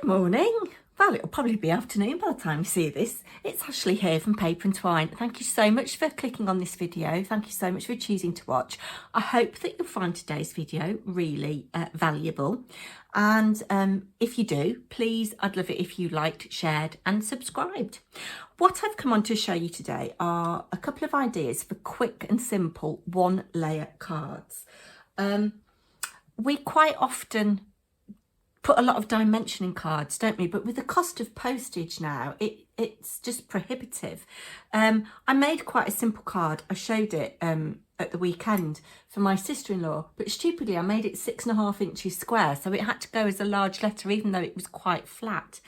Good morning. Well, it'll probably be afternoon by the time you see this. It's Ashley here from Paper&Twine. Thank you so much for clicking on this video. Thank you so much for choosing to watch. I hope that you'll find today's video really valuable. And if you do, please, I'd love it if you liked, shared and subscribed. What I've come on to show you today are a couple of ideas for quick and simple one layer cards. We quite often put a lot of dimension in cards, don't we? But with the cost of postage now, it's just prohibitive. I made quite a simple card. I showed it at the weekend for my sister-in-law, but stupidly I made it 6.5 inches square, so it had to go as a large letter even though it was quite flat.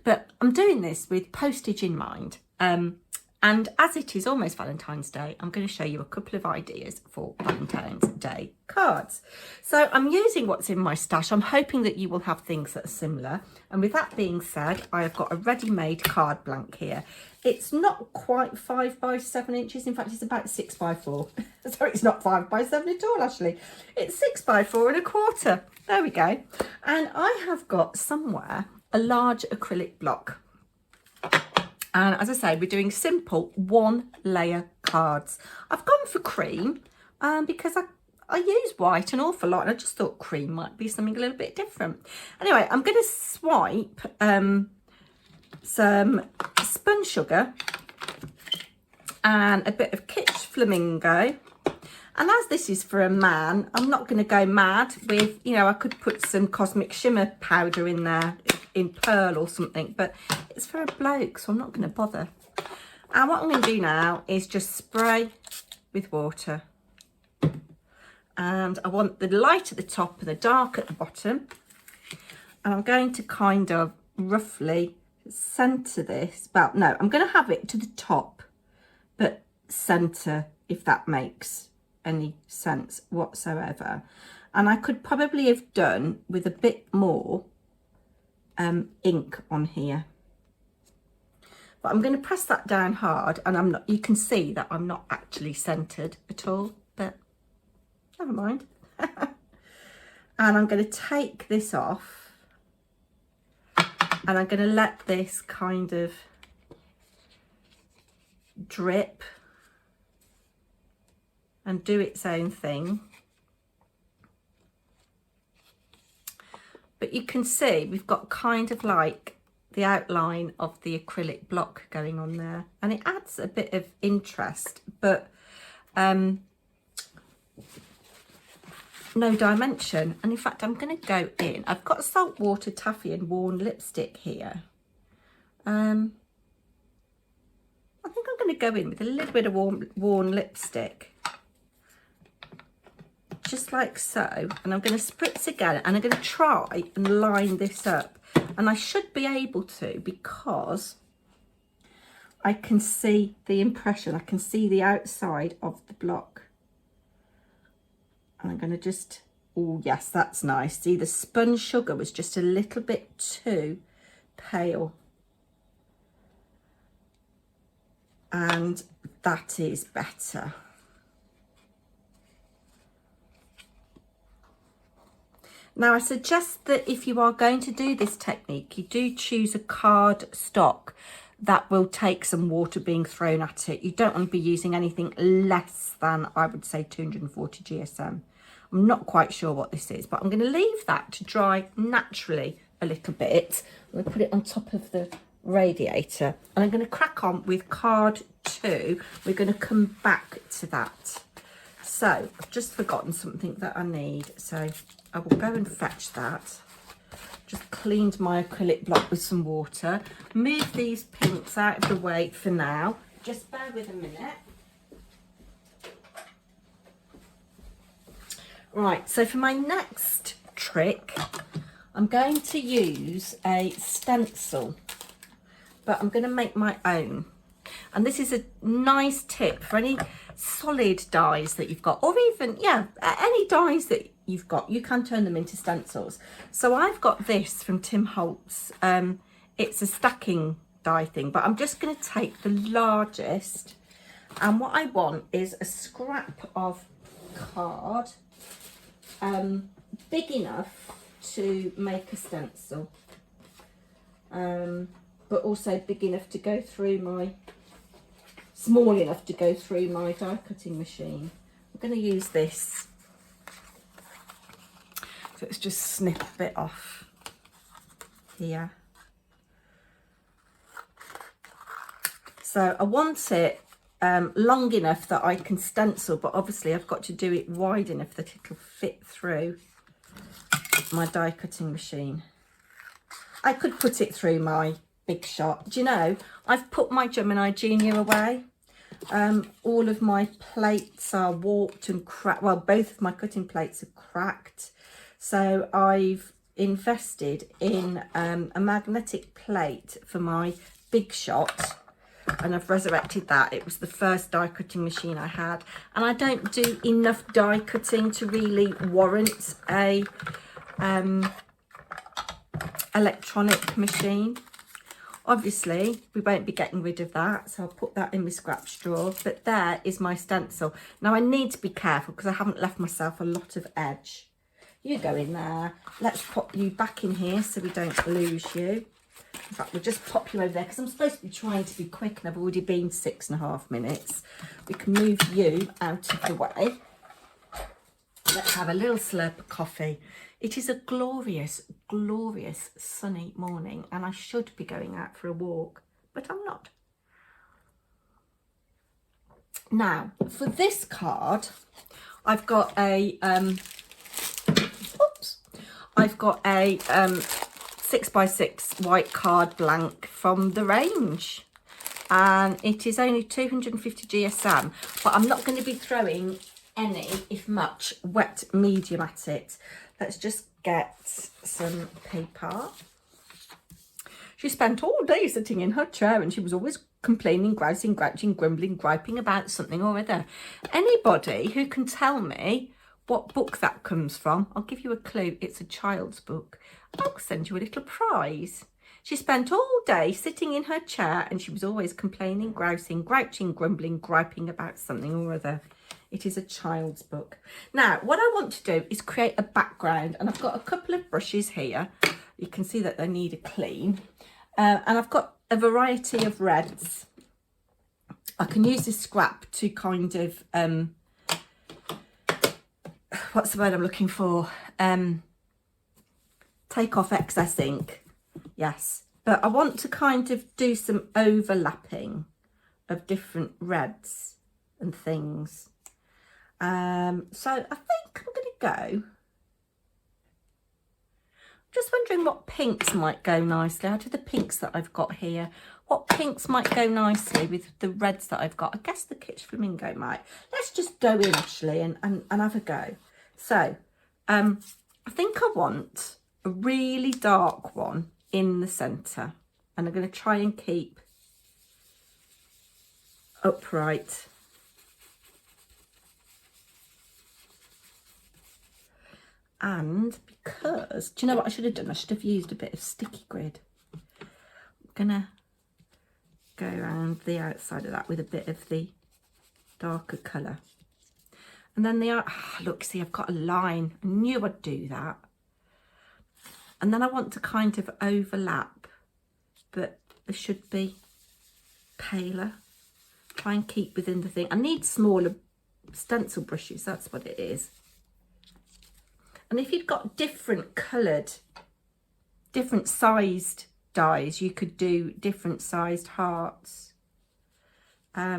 But I'm doing this with postage in mind. And as it is almost Valentine's Day, I'm going to show you a couple of ideas for Valentine's Day cards. So I'm using what's in my stash. I'm hoping that you will have things that are similar. And with that being said, I have got a ready-made card blank here. It's not quite 5 by 7 inches. In fact, it's about 6 by 4. So it's not 5 by 7 at all, actually. It's 6 by 4.25. There we go. And I have got somewhere a large acrylic block. And as I say, we're doing simple one layer cards. I've gone for cream because I use white an awful lot, and I just thought cream might be something a little bit different. Anyway, I'm going to swipe some spun sugar and a bit of kitsch flamingo. And as this is for a man, I'm not going to go mad with, you know, I could put some cosmic shimmer powder in there in pearl or something, but it's for a bloke, so I'm not going to bother. And what I'm going to do now is just spray with water. And I want the light at the top and the dark at the bottom. And I'm going to kind of roughly centre this. Well, no, I'm going to have it to the top, but centre, if that makes any sense whatsoever. And I could probably have done with a bit more ink on here, but I'm going to press that down hard, and I'm not, you can see that I'm not actually centered at all, but never mind. And I'm going to take this off, and I'm going to let this kind of drip and do its own thing. But you can see we've got kind of like the outline of the acrylic block going on there, and it adds a bit of interest, but no dimension. And in fact, I'm going to go in. I've got saltwater taffy and worn lipstick here. I think I'm going to go in with a little bit of worn lipstick. Just like so, and I'm going to spritz again, and I'm going to try and line this up, and I should be able to, because I can see the impression, I can see the outside of the block. And I'm going to just, oh yes, that's nice. See, the spun sugar was just a little bit too pale, and that is better. Now, I suggest that if you are going to do this technique, you do choose a card stock that will take some water being thrown at it. You don't want to be using anything less than, I would say, 240 GSM. I'm not quite sure what this is, but I'm going to leave that to dry naturally a little bit. I'm going to put it on top of the radiator, and I'm going to crack on with card 2. We're going to come back to that. So I've just forgotten something that I need, so I will go and fetch that. Just cleaned my acrylic block with some water. Move these pinks out of the way for now. Just bear with a minute. Right, so for my next trick, I'm going to use a stencil, but I'm going to make my own. And this is a nice tip for any solid dies that you've got, or even, yeah, any dies that you've got, you can turn them into stencils. So I've got this from Tim Holtz. It's a stacking die thing, but I'm just going to take the largest, and what I want is a scrap of card big enough to make a stencil. but also big enough to go through my, small enough to go through my die cutting machine. I'm going to use this. So let's just snip a bit off here. So I want it long enough that I can stencil, but obviously I've got to do it wide enough that it'll fit through my die cutting machine. I could put it through my Big Shot. Do you know, I've put my Gemini Junior away. All of my plates are warped and cracked. Well, both of my cutting plates are cracked. So I've invested in a magnetic plate for my Big Shot, and I've resurrected that. It was the first die cutting machine I had, and I don't do enough die cutting to really warrant a electronic machine. Obviously we won't be getting rid of that, so I'll put that in my scraps drawer. But there is my stencil. Now I need to be careful because I haven't left myself a lot of edge. You go in there. Let's pop you back in here so we don't lose you. In fact, we'll just pop you over there because I'm supposed to be trying to be quick and I've already been 6.5 minutes. We can move you out of the way. Let's have a little slurp of coffee. It is a glorious, glorious sunny morning and I should be going out for a walk, but I'm not. Now, for this card, I've got a, I've got a 6x6 white card blank from the range. And it is only 250 GSM, but I'm not going to be throwing any, if much, wet medium at it. Let's just get some paper. She spent all day sitting in her chair and she was always complaining, grousing, grouching, grumbling, griping about something or other. Anybody who can tell me what book that comes from, I'll give you a clue. It's a child's book. I'll send you a little prize. She spent all day sitting in her chair and she was always complaining, grousing, grouching, grumbling, griping about something or other. It is a child's book. Now, what I want to do is create a background, and I've got a couple of brushes here. You can see that they need a clean. And I've got a variety of reds. I can use this scrap to kind of, what's the word I'm looking for? Take off excess ink. Yes. But I want to kind of do some overlapping of different reds and things. So I think I'm going to go. Just wondering what pinks might go nicely out of the pinks that I've got here. What pinks might go nicely with the reds that I've got? I guess the Kitsch Flamingo might. Let's just go in, Ashley, and have a go. So I think I want a really dark one in the centre, and I'm going to try and keep upright. And because, do you know what I should have done? I should have used a bit of sticky grid. I'm gonna go around the outside of that with a bit of the darker colour. And then look, see, I've got a line. I knew I'd do that. And then I want to kind of overlap, but there should be paler. Try and keep within the thing. I need smaller stencil brushes, that's what it is. And if you've got different coloured, different sized dies, you could do different sized hearts. I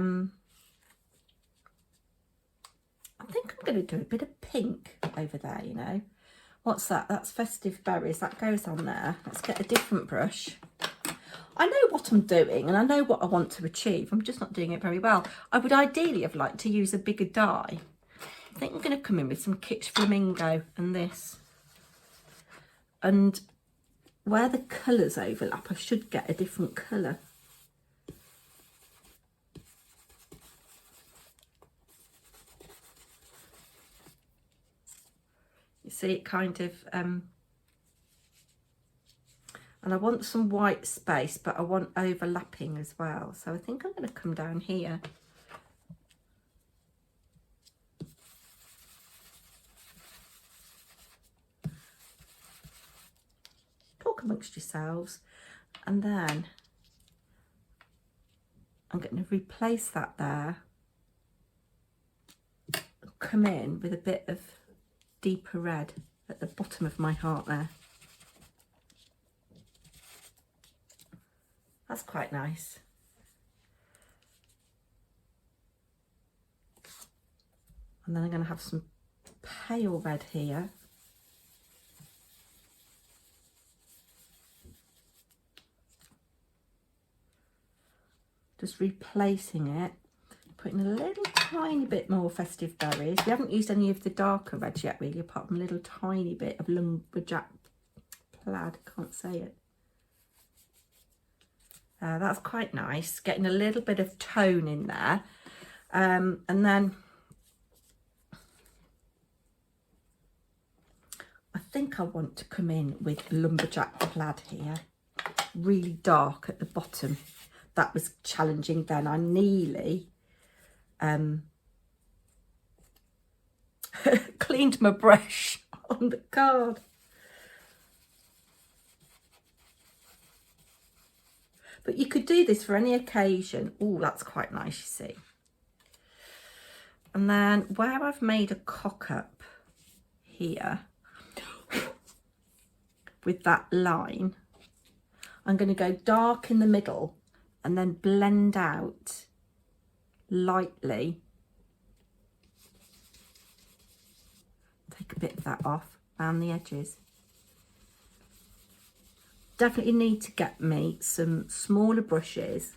think I'm going to do a bit of pink over there, you know. What's that? That's Festive Berries. That goes on there. Let's get a different brush. I know what I'm doing and I know what I want to achieve. I'm just not doing it very well. I would ideally have liked to use a bigger die. I think I'm going to come in with some Kitsch Flamingo and this. And where the colours overlap, I should get a different colour. You see it kind of, and I want some white space, but I want overlapping as well. So I think I'm going to come down here. Talk amongst yourselves. And then I'm going to replace that there. Come in with a bit of deeper red at the bottom of my heart there. That's quite nice. And then I'm going to have some pale red here. Just replacing it, putting a little tiny bit more festive berries. We haven't used any of the darker reds yet really, apart from a little tiny bit of lumberjack plaid, can't say it. That's quite nice, getting a little bit of tone in there. And then I think I want to come in with lumberjack plaid here, really dark at the bottom. That was challenging then. I nearly cleaned my brush on the card. But you could do this for any occasion. Oh, that's quite nice, you see. And then where I've made a cock up here with that line, I'm going to go dark in the middle and then blend out lightly. Take a bit of that off around the edges. Definitely need to get me some smaller brushes,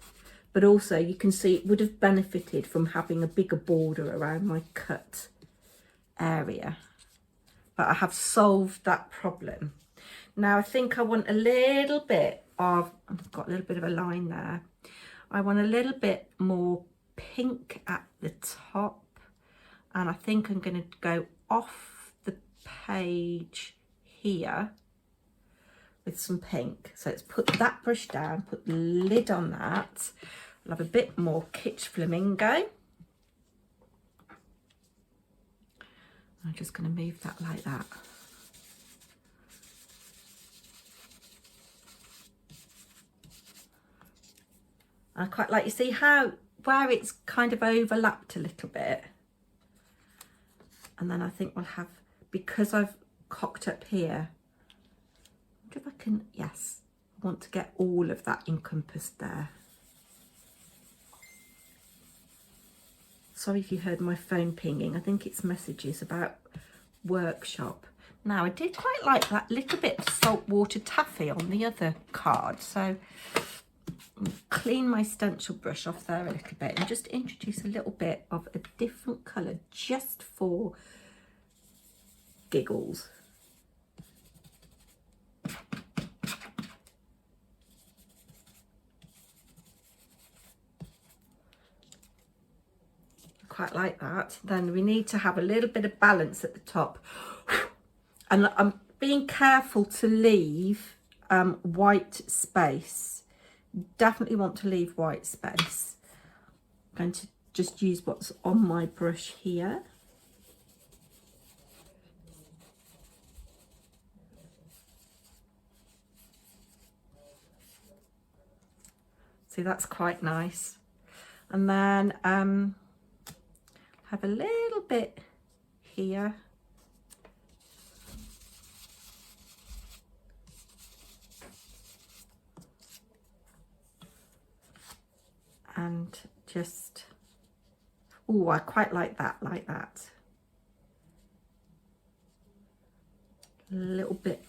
but also you can see it would have benefited from having a bigger border around my cut area. But I have solved that problem. Now I think I want a little bit of, I've got a little bit of a line there. I want a little bit more pink at the top, and I think I'm going to go off the page here with some pink. So let's put that brush down, put the lid on that. I'll have a bit more Kitsch Flamingo. I'm just going to move that like that. I quite like, you see how, where it's kind of overlapped a little bit. And then I think we'll have, because I've cocked up here, I wonder if I can, yes, I want to get all of that encompassed there. Sorry if you heard my phone pinging. I think it's messages about workshop. Now, I did quite like that little bit of saltwater taffy on the other card. So clean my stencil brush off there a little bit and just introduce a little bit of a different colour just for giggles. Quite like that. Then we need to have a little bit of balance at the top, and I'm being careful to leave white space. Definitely want to leave white space. I'm going to just use what's on my brush here. See, that's quite nice. And then have a little bit here. And just, oh, I quite like that, A little bit,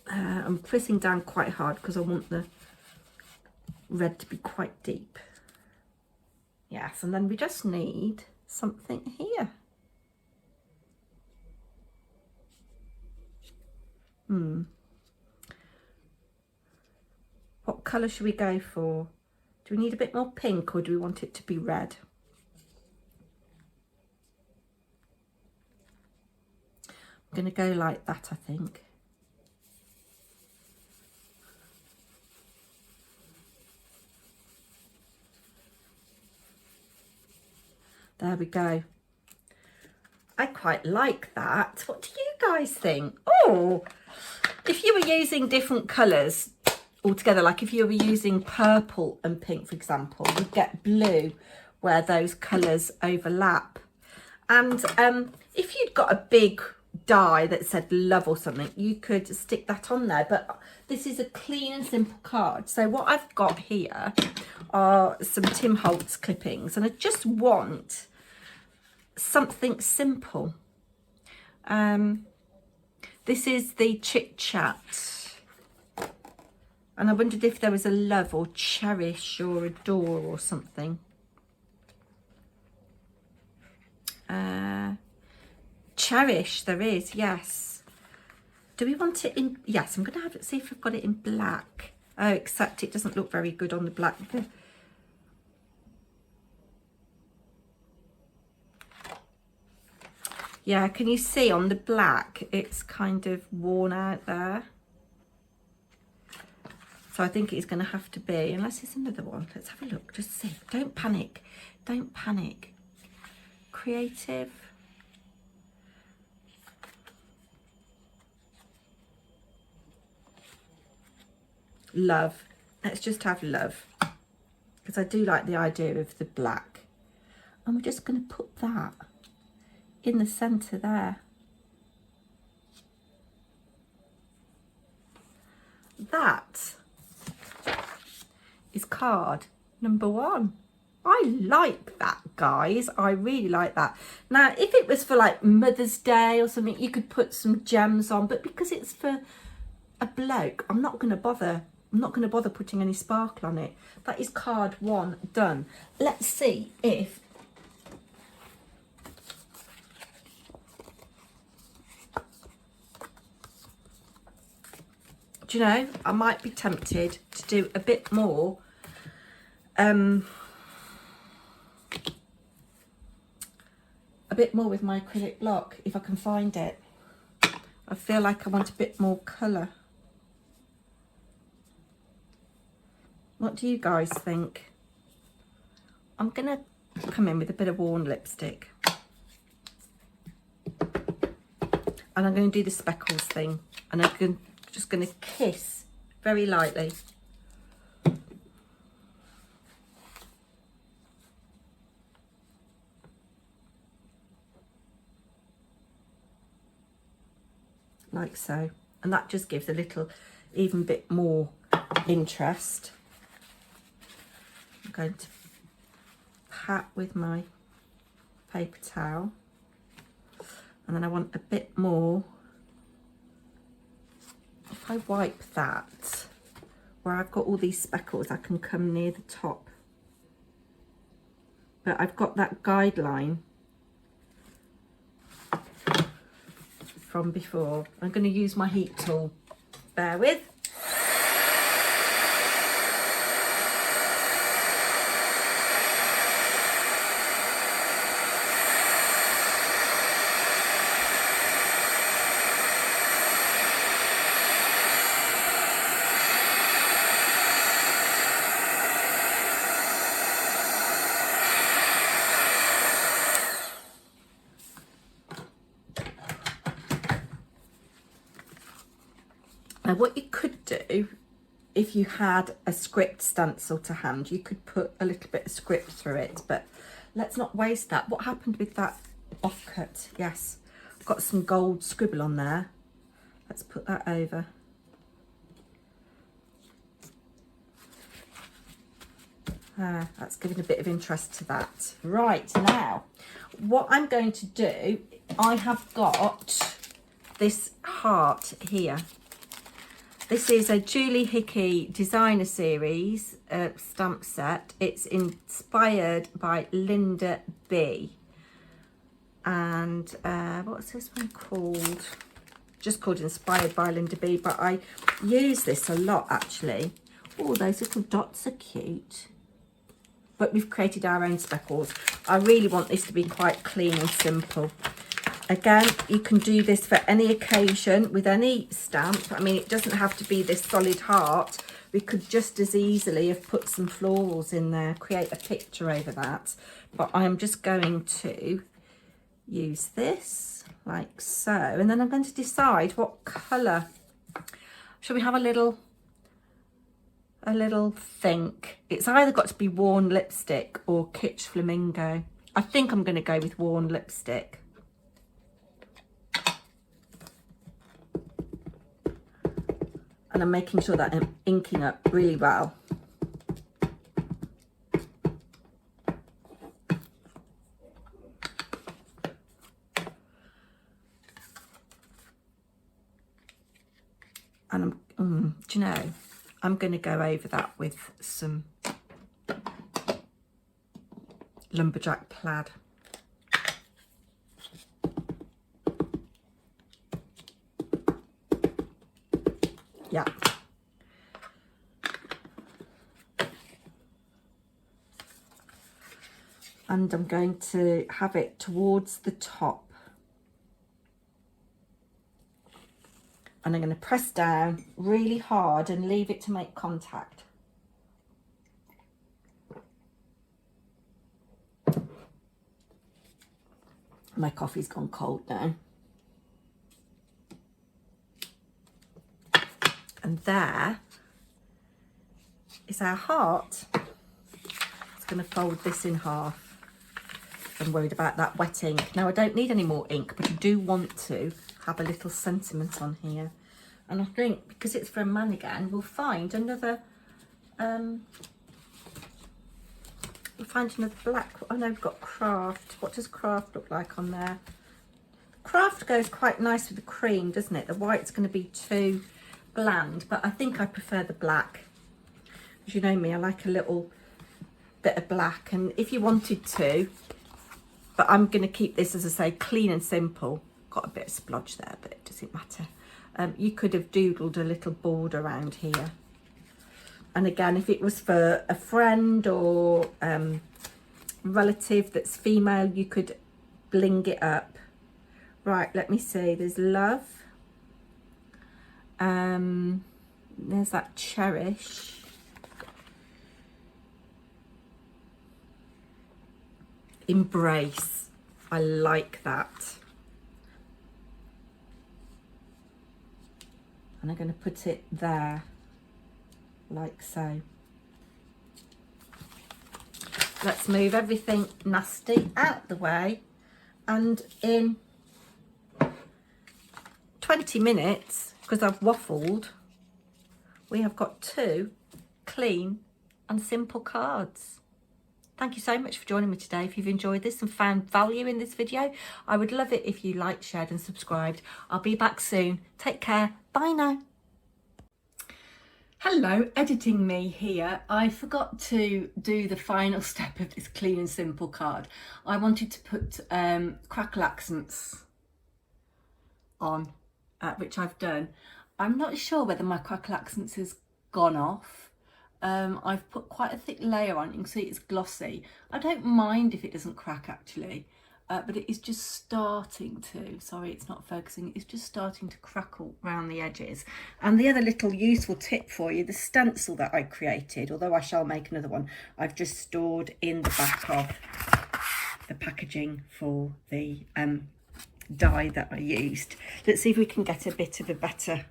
I'm pressing down quite hard because I want the red to be quite deep. Yes, and then we just need something here. What colour should we go for? Do we need a bit more pink or do we want it to be red? I'm going to go like that, I think. There we go. I quite like that. What do you guys think? Oh, if you were using different colours, all together. Like if you were using purple and pink, for example, you'd get blue where those colours overlap. And if you'd got a big die that said love or something, you could stick that on there. But this is a clean and simple card. So what I've got here are some Tim Holtz clippings, and I just want something simple. This is the Chit Chat, and I wondered if there was a love or cherish or adore or something. Cherish, there is, yes. Do we want it in? Yes, I'm going to have it, see if I've got it in black. Oh, except it doesn't look very good on the black. Yeah, can you see on the black, it's kind of worn out there. So I think it's going to have to be, unless it's another one. Let's have a look, just see. Don't panic. Don't panic. Creative. Love. Let's just have love. Because I do like the idea of the black. And we're just going to put that in the centre there. That is card number 1. I like that, guys. I really like that. Now, if it was for like Mother's Day or something, you could put some gems on, but because it's for a bloke, I'm not going to bother. I'm not going to bother putting any sparkle on it. That is card 1 done. Let's see if do you know, I might be tempted to do a bit more with my acrylic block if I can find it. I feel like I want a bit more colour. What do you guys think? I'm going to come in with a bit of worn lipstick. And I'm going to do the speckles thing. And I'm just going to kiss very lightly. Like so. And that just gives a little, even bit more interest. I'm going to pat with my paper towel. And then I want a bit more. If I wipe that, where I've got all these speckles, I can come near the top. But I've got that guideline from before. I'm going to use my heat tool. Bear with. Now what you could do, if you had a script stencil to hand, you could put a little bit of script through it, but let's not waste that. What happened with that offcut? Yes, I've got some gold scribble on there. Let's put that over. That's giving a bit of interest to that. Right, now, what I'm going to do, I have got this heart here. This is a Julie Hickey designer series stamp set. It's inspired by Linda B. And what's this one called? Just called Inspired by Linda B. But I use this a lot, actually. Oh, those little dots are cute. But we've created our own speckles. I really want this to be quite clean and simple. Again, you can do this for any occasion with any stamp. I mean, it doesn't have to be this solid heart. We could just as easily have put some florals in there, create a picture over that. But I'm just going to use this like so. And then I'm going to decide what colour. Shall we have a little a little think. It's either got to be worn lipstick or Kitsch Flamingo. I think I'm going to go with worn lipstick. And I'm making sure that I'm inking up really well. And do you know, I'm going to go over that with some lumberjack plaid. Yeah. And I'm going to have it towards the top. And I'm going to press down really hard and leave it to make contact. My coffee's gone cold now. And there is our heart. It's going to fold this in half. I'm worried about that wet ink. Now I don't need any more ink, but I do want to have a little sentiment on here. And I think because it's from Manigan, we'll find another black. I know we've got Craft. What does Craft look like on there? Craft goes quite nice with the cream, doesn't it? The white's going to be too bland, but I think I prefer the black. As you know me, I like a little bit of black. And if you wanted to, but I'm going to keep this, as I say, clean and simple. Got a bit of splodge there, but it doesn't matter. You could have doodled a little border around here. And again, if it was for a friend or relative that's female, you could bling it up. Right, let me see. There's love. There's that cherish. Embrace. I like that. And I'm going to put it there, like so. Let's move everything nasty out the way. And in 20 minutes, because I've waffled, we have got 2 clean and simple cards. Thank you so much for joining me today. If you've enjoyed this and found value in this video, I would love it if you liked, shared and subscribed. I'll be back soon. Take care. Bye now. Hello, editing me here. I forgot to do the final step of this clean and simple card. I wanted to put Crackle Accents on, which I've done. I'm not sure whether my Crackle Accents has gone off. I've put quite a thick layer on. You can see it's glossy. I don't mind if it doesn't crack actually, but it is just starting to, sorry it's not focusing, it's just starting to crackle around the edges. And the other little useful tip for you, the stencil that I created, although I shall make another one, I've just stored in the back of the packaging for the die that I used. Let's see if we can get a bit of a better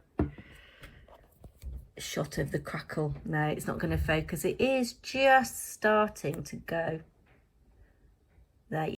shot of the crackle. No, it's not going to focus. It is just starting to go. There